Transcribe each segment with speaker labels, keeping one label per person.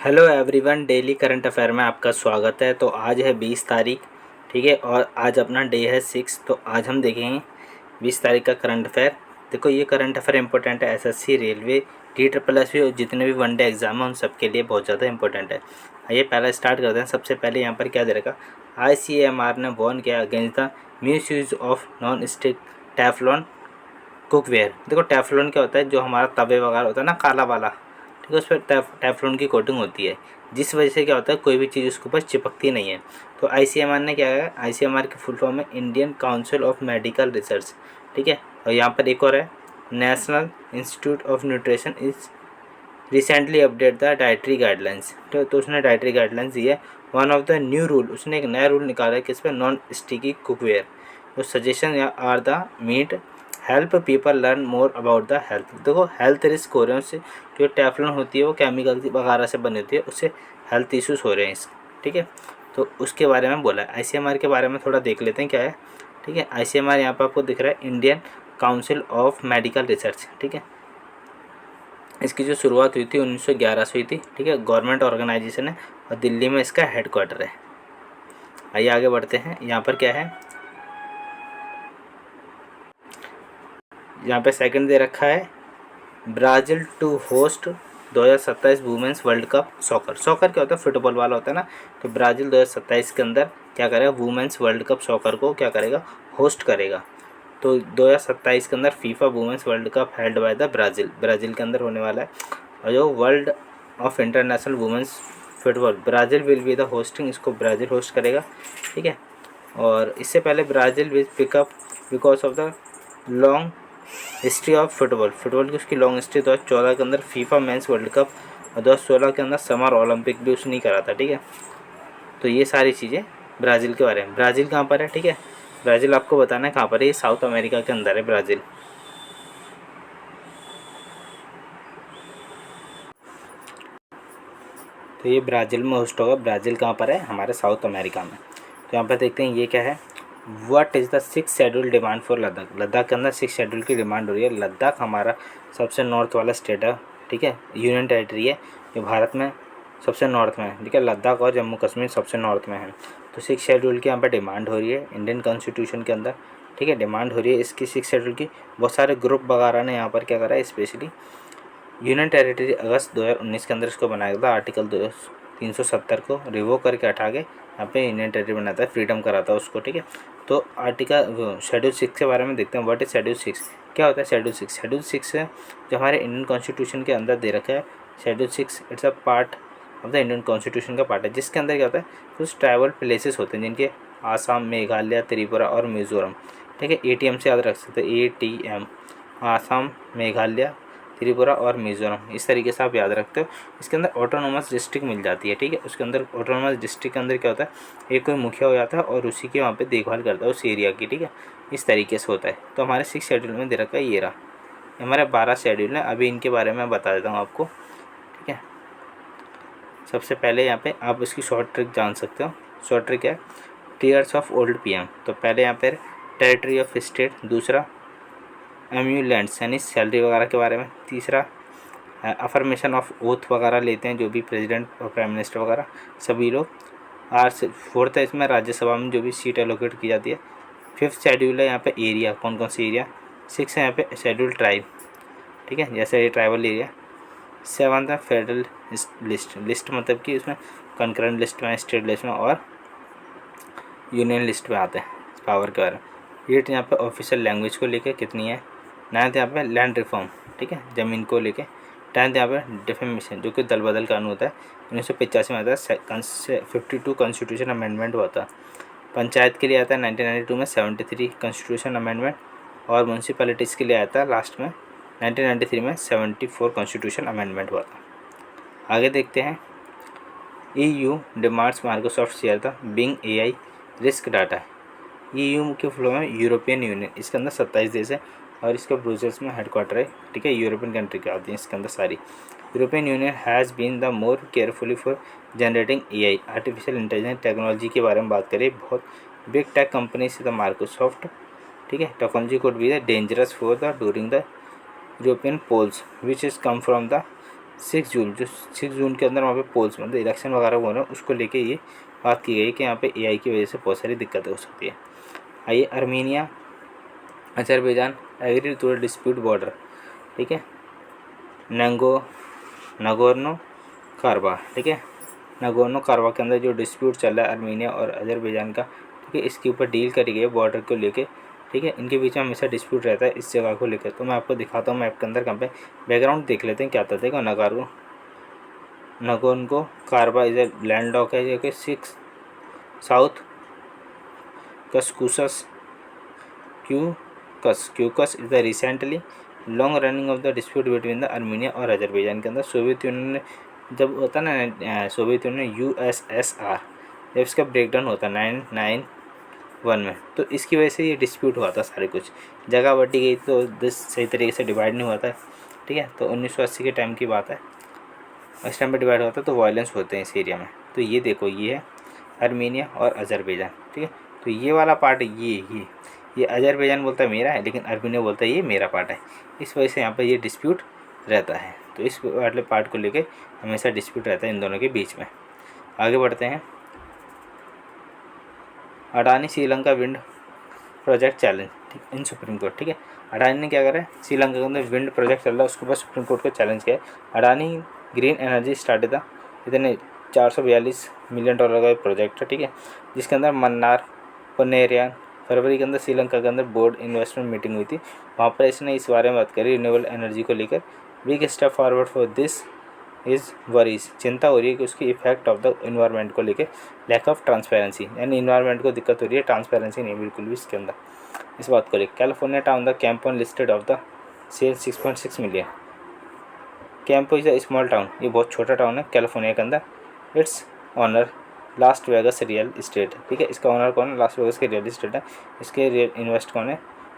Speaker 1: Hello everyone, daily current affair में आपका स्वागत है। तो आज है 20 तारीख, ठीक है, और आज अपना डे है 6। तो आज हम देखेंगे 20 तारीख का करंट अफेयर। देखो, ये करंट अफेयर इंपॉर्टेंट है एसएससी, रेलवे, TSSSB और जितने भी वनडे एग्जाम हैं उन सब के लिए बहुत ज़्यादा इंपॉर्टेंट है। आइए पहले स्टार्ट करते हैं। सबसे पहले यहाँ पर क्या दे रखा, ICMR ने वार्न किया against the miss use of non stick Teflon cookware. देखो, टेफ्लॉन क्या होता है, जो हमारा तवे वगैरह होता है ना, काला वाला, ठीक है, उस पर टेफ्लॉन की कोटिंग होती है, जिस वजह से क्या होता है कोई भी चीज़ उसके ऊपर चिपकती नहीं है। तो ICMR ने क्या है, ICMR की फुल फॉर्म है Indian council of medical research, ठीक है। और यहाँ पर एक और है, national institute of nutrition is recently update the dietary guidelines. तो उसने डाइटरी गाइडलाइंस दी है। One of the new rule, उसने एक नया रूल निकाला है किस पे, नॉन स्टिकी कुकवेयर। तो suggestion are the meet help people learn more about the health. देखो, हेल्थ रिस्क हो रहे हैं उससे, जो टेफ्लॉन होती है वो केमिकल वगैरह से बनी होती है, उससे हेल्थ इश्यूज हो रहे हैं ठीक है। तो उसके बारे में बोला है। ICMR के बारे में थोड़ा देख लेते हैं क्या है, ठीक है। ICMR यहाँ पर आपको दिख रहा है Indian council of medical research, ठीक है। इसकी जो शुरुआत हुई थी 1911 से हुई थी, ठीक है। गवर्नमेंट ऑर्गेनाइजेशन है और दिल्ली में इसका हेडक्वार्टर है। आइए आगे बढ़ते हैं। यहाँ पर क्या है, यहाँ पे सेकंड दे रखा है, Brazil to host 2027 women's world cup soccer. Soccer क्या होता है, फुटबॉल वाला होता है ना। तो ब्राज़ील 2027 के अंदर क्या करेगा, वुमेंस वर्ल्ड कप सॉकर को क्या करेगा, होस्ट करेगा। तो 2027 के अंदर FIFA women's world cup held by the Brazil के अंदर होने वाला है। और जो world of international women's football, Brazil will be the hosting, इसको ब्राज़ील होस्ट करेगा, ठीक है। और इससे पहले Brazil will pick up because of the long history of football की उसकी लॉन्ग हिस्ट्री। 2014 के अंदर फीफा मेंस वर्ल्ड कप और 2016 के अंदर समर ओलंपिक भी उसने करा था, ठीक है। तो ये सारी चीज़ें ब्राज़ील के बारे में। ब्राज़ील कहाँ पर है, ठीक है, ब्राज़ील आपको बताना है कहाँ पर है, ये साउथ अमेरिका के अंदर है ब्राज़ील। तो ये ब्राज़ील में होस्ट होगा। ब्राज़ील कहाँ पर है, हमारे साउथ अमेरिका में। तो यहाँ पर देखते हैं ये क्या है, what is the 6th schedule demand for Ladakh. Ladakh के अंदर 6 शेड्यूल की डिमांड हो रही है। लद्दाख हमारा सबसे नॉर्थ वाला स्टेट है, ठीक है, यूनियन टेरिटरी है, जो भारत में सबसे नॉर्थ में है, ठीक है। लद्दाख और जम्मू कश्मीर सबसे नॉर्थ में है। तो 6 शेड्यूल की यहाँ पर डिमांड हो रही है इंडियन कॉन्स्टिट्यूशन के अंदर, ठीक है, डिमांड हो रही है इसकी 6 शेड्यूल की। बहुत सारे ग्रुप वगैरह ने यहाँ पर क्या करा है, स्पेशली यूनियन टेरिटरी अगस्त 2019 के अंदर इसको बनाया था। आर्टिकल 370 को रिवोक करके हटा के यहाँ पे यूनियन टेरिटरी बनाता है, फ्रीडम कराता है उसको, ठीक है। तो आर्टिकल शेड्यूल 6 के बारे में देखते हैं। व्हाट इज शेड्यूल 6, क्या होता है शेड्यूल 6। शेड्यूल 6 है जो हमारे इंडियन कॉन्स्टिट्यूशन के अंदर दे रखा है। Schedule 6 it's a part of the Indian constitution का पार्ट है, जिसके अंदर क्या होता है, कुछ ट्राइबल प्लेसेस होते हैं जिनके आसाम, मेघालय, त्रिपुरा और मिज़ोरम, ठीक है। ATM से याद रख सकते हैं, ATM, आसाम, मेघालय, त्रिपुरा और मिज़ोरम, इस तरीके से आप याद रखते हो। इसके अंदर ऑटोनोमस डिस्ट्रिक्ट मिल जाती है, ठीक है। उसके अंदर ऑटोनोमस डिस्ट्रिक्ट के अंदर क्या होता है, एक कोई मुखिया हो जाता है और उसी के वहाँ पे देखभाल करता है उस एरिया की, ठीक है। इस तरीके से होता है। तो हमारे 6 शेड्यूल में दे रखा है ये रहा। हमारे 12 शेड्यूल हैं, अभी इनके बारे में बता देता हूँ आपको, ठीक है। सबसे पहले यहाँ पे आप इसकी शॉर्ट ट्रिक जान सकते हो। शॉर्ट ट्रिक है टीयर्स ऑफ ओल्ड PM। तो पहले यहाँ पर टेरिटरी ऑफ स्टेट, दूसरा एम्यूलेंट्स यानी सैलरी वगैरह के बारे में, तीसरा अफर्मेशन ऑफ ओथ वगैरह लेते हैं जो भी प्रेसिडेंट और प्राइम मिनिस्टर वगैरह सभी लोग। और फोर्थ है इसमें राज्यसभा में जो भी सीट एलोकेट की जाती है। 5th शेड्यूल है यहाँ पे एरिया, कौन कौन से एरिया। 6 है यहाँ पे शेड्यूल ट्राइब, ठीक है, जैसे ये ट्राइबल एरिया। 7th है फेडरल लिस्ट मतलब कि उसमें कंकरेंट लिस्ट में, स्टेट लिस्ट में और यूनियन लिस्ट में आते हैं पावर के बारे में। 8 यहाँ पे ऑफिशियल लैंग्वेज को लेके कितनी है। 9th यहाँ पे लैंड रिफॉर्म, ठीक है, ज़मीन को लेके। 10th यहाँ पे डिफेमेशन जो कि दल बदल कानून होता है, 1985 में आता है। 52 कॉन्स्टिट्यूशन अमेंडमेंट हुआ था। पंचायत के लिए आता है 1992 में 73 कॉन्स्टिट्यूशन अमेंडमेंट, और म्यूनसिपैलिटीज़ के लिए आता है लास्ट में 1993 में 74 कॉन्स्टिट्यूशन अमेंडमेंट हुआ था। आगे देखते हैं। EU डिमांड्स माइक्रोसॉफ्ट शेयर था बिंग AI रिस्क डाटा है। EU के फ्लो में यूरोपियन यूनियन, इसके अंदर 27 देश है और इसका ब्रुसेल्स में हेडक्वार्टर है, ठीक है। यूरोपियन कंट्री की आती हैं इसके अंदर सारी। European union has been the more carefully for generating AI artificial intelligence technology के बारे में बात करें। बहुत बिग टेक कंपनी से द माइक्रोसॉफ्ट, ठीक है, technology could be the dangerous for the during the European polls which is come from the 6 जून के अंदर वहाँ पे पोल्स मतलब इलेक्शन वगैरह हो रहे हैं, उसको लेके ये बात की गई कि यहाँ पे एआई की वजह से बहुत सारी दिक्कतें हो सकती है। आइए, Armenia Azerbaijan agree to dispute border, ठीक है, नगोर्नो कारबा, ठीक है, नगोर्नो कारबा के अंदर जो डिस्प्यूट चल रहा है आर्मीनिया और अजरबैजान का, ठीक है, इसके ऊपर डील करी गई है बॉर्डर को लेके, ठीक है। इनके बीच में हमेशा डिस्प्यूट रहता है इस जगह को लेकर। तो मैं आपको दिखाता हूँ मैप के अंदर कहाँ पे, बैकग्राउंड देख लेते हैं क्या आता है। Nagorno Karabakh is a land lock है जो कि 6 south Caucasus Caucasus is the recently long running of the dispute between the Armenia और अजरबैजान के अंदर। सोवियत यूनियन ने जब होता ना सोवियत यूनियन USSR जब इसका ब्रेकडाउन होता 991 में, तो इसकी वजह से ये डिस्प्यूट हुआ था। सारे कुछ जगह बटी गई तो देश सही तरीके से डिवाइड नहीं हुआ था, ठीक है। तो 1980 के टाइम की बात है, इस टाइम पे डिवाइड हुआ था तो वायलेंस होते हैं इस एरिया में। तो ये देखो, ये है आर्मीनिया और अजरबैजान, ठीक है। तो ये वाला पार्ट ये अजरबैजान बोलता है मेरा है, लेकिन आर्मीनिया बोलता है ये मेरा पार्ट है। इस वजह से यहाँ पर ये डिस्प्यूट रहता है। तो इस वाले पार्ट को लेके हमेशा डिस्प्यूट रहता है इन दोनों के बीच में। आगे बढ़ते हैं। Adani Sri Lanka wind project challenge, ठीक, इन सुप्रीम कोर्ट, ठीक है। अडानी ने क्या करा है, श्रीलंका के अंदर विंड प्रोजेक्ट चल रहा है, उसके ऊपर सुप्रीम कोर्ट को चैलेंज किया है। अडानी ग्रीन एनर्जी स्टार्ट था, इतने $442 मिलियन का एक प्रोजेक्ट है, ठीक है, जिसके अंदर मन्नार पनेरियान फरवरी के अंदर श्रीलंका के अंदर बोर्ड इन्वेस्टमेंट मीटिंग हुई थी। वहाँ पर इसने इस बारे में बात करी रिन्यूएबल एनर्जी को लेकर। Big step forward for this is worries, चिंता हो रही है कि उसकी इफेक्ट ऑफ द इन्वायरमेंट को लेकर, लैक ऑफ ट्रांसपेरेंसी, यानी इन्वायरमेंट को दिक्कत हो रही है, ट्रांसपेरेंसी नहीं बिल्कुल भी इसके अंदर। इस बात को लेकर California town the Campo listed of the sale 6.6 million. Campo is a small town, ये बहुत छोटा टाउन है कैलिफोर्निया के अंदर। It's owner Las Vegas real estate, ठीक है, इसका ऑनर कौन है, लास्ट वेगस के रियल इस्टेट है। इसके रियल इन्वेस्ट कौन है,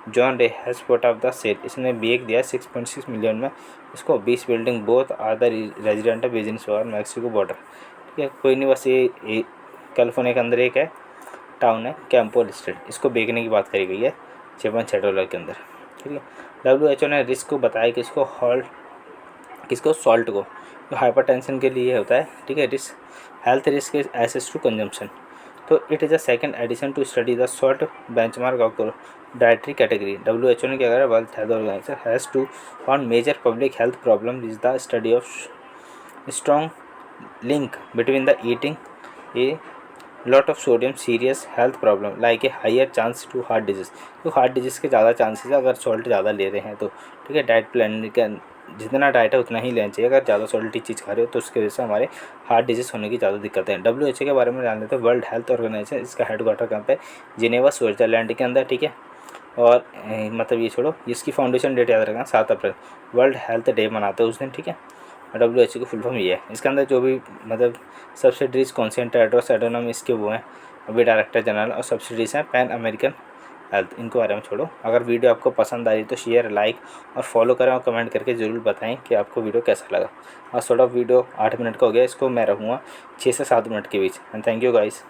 Speaker 1: John Day has put of the sale, इसने बेच दिया 6.6 मिलियन में इसको। 20 building both are the resident business और मैक्सिको बॉर्डर, ठीक है। कोई नहीं, बस ये कैलिफोर्निया के अंदर एक है टाउन है कैंपो लिस्टेड, इसको बेचने की बात करी गई है $6.6 के अंदर, ठीक है। WHO ने रिस्क को बताया कि किसको सॉल्ट को, जो हाइपरटेंशन के लिए होता है, ठीक है, health risk is assess to consumption. तो it is a second edition to study the salt benchmark of the dietary category. WHO ने क्या करा, World Health Organization has to found major public health problem is the study of strong link between the eating a lot of sodium serious health problem like a higher chance to heart disease. तो heart disease के ज़्यादा chances है अगर salt ज़्यादा ले रहे हैं तो, ठीक है। डाइट प्लान का जितना डाइट है उतना ही लेना चाहिए। अगर ज़्यादा सॉल्टी चीज़ खा रहे हो तो उसकी वजह से हमारे हार्ट डिजीज़ होने की ज़्यादा दिक्कत है। WHO के बारे में जान लेते हैं। वर्ल्ड हेल्थ ऑर्गेनाइजेशन, इसका हेडक्वार्टर कहाँ पे, जिनेवा स्विट्जरलैंड के अंदर, ठीक है। और मतलब ये छोड़ो, इसकी फाउंडेशन डेट याद रखना 7 अप्रैल, वर्ल्ड हेल्थ डे मनाते हैं उस दिन, ठीक है। WHO की फुल फॉर्म ये है। इसके अंदर जो भी मतलब सब्सिडरीज कॉन्सेंट्रेटर्स एडोनम इसके वो हैं अभी डायरेक्टर जनरल, और सब्सिडरीज हैं पैन अमेरिकन हेल्थ, इनको बारे में छोड़ो। अगर वीडियो आपको पसंद आई तो शेयर, लाइक और फॉलो करें और कमेंट करके ज़रूर बताएं कि आपको वीडियो कैसा लगा। आज थोड़ा वीडियो 8 मिनट का हो गया, इसको मैं रहूँगा 6 से 7 मिनट के बीच। And thank you guys.